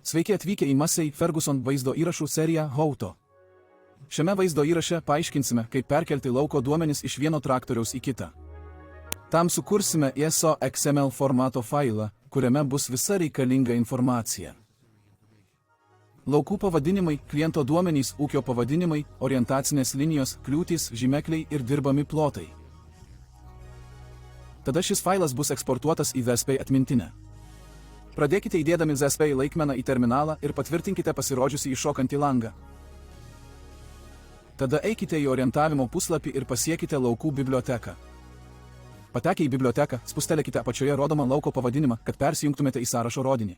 Sveiki atvykę į Massey Ferguson vaizdo įrašų seriją How to. Šiame vaizdo įraše paaiškinsime, kaip perkelti lauko duomenis iš vieno traktoriaus į kitą. Tam sukursime ISO XML formato failą, kuriame bus visa reikalinga informacija. Laukų pavadinimai, kliento duomenys, ūkio pavadinimai, orientacinės linijos, kliūtys, žymekliai ir dirbami plotai. Tada šis failas bus eksportuotas į ZSP atmintinę. Pradėkite įdėdami ZSP laikmeną į terminalą ir patvirtinkite pasirodžiusį iššokantį langą. Tada eikite į orientavimo puslapį ir pasiekite laukų biblioteką. Patekę į biblioteką, spustelėkite apačioje rodomą lauko pavadinimą, kad persijungtumėte į sąrašo rodinį.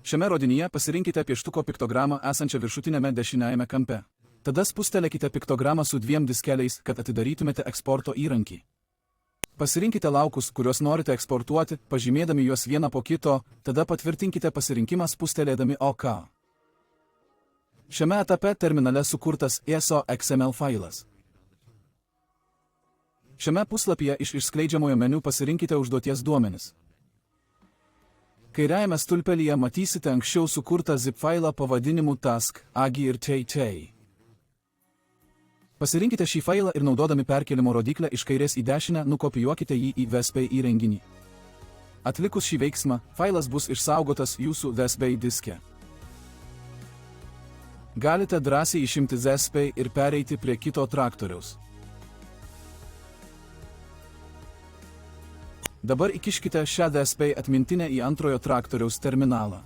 Šiame rodinyje pasirinkite pieštuko piktogramą esančią viršutinėme dešiniajame kampe. Tada spustelėkite piktogramą su 2 diskeliais, kad atidarytumėte eksporto įrankį. Pasirinkite laukus, kuriuos norite eksportuoti, pažymėdami juos vieną po kito, tada patvirtinkite pasirinkimą spustelėdami OK. Šiame etape terminale sukurtas ISO XML failas. Šiame puslapyje iš išskleidžiamojo meniu pasirinkite užduoties duomenis. Kairiajame stulpelyje matysite anksčiau sukurtą zip failą pavadinimu task, agi ir tei. Pasirinkite šį failą ir naudodami perkelimo rodiklę iš kairės į dešinę nukopijuokite jį į ZSP įrenginį. Atlikus šį veiksmą, failas bus išsaugotas jūsų ZSP diske. Galite drąsiai išimti ZSP ir pereiti prie kito traktoriaus. Dabar įkiškite šią ZSP atmintinę į antrojo traktoriaus terminalą.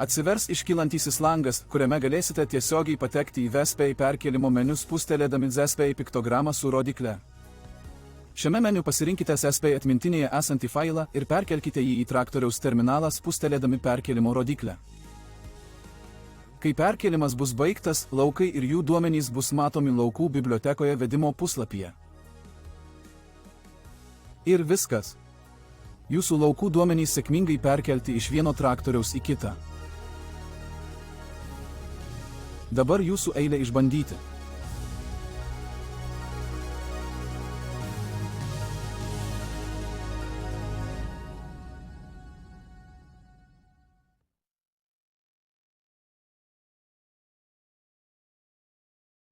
Atsivers iškylantysis langas, kuriame galėsite tiesiogiai patekti į ZSP perkelimo meniu spustelėdami ZSP piktogramą su rodikle. Šiame meniu pasirinkite ZSP atmintinėje esantį failą ir perkelkite jį į traktoriaus terminalą spustelėdami perkelimo rodiklę. Kai perkelimas bus baigtas, laukai ir jų duomenys bus matomi laukų bibliotekoje vedimo puslapyje. Ir viskas. Jūsų laukų duomenys sėkmingai perkelti iš vieno traktoriaus į kitą. Dabar jūsų eilė išbandyti.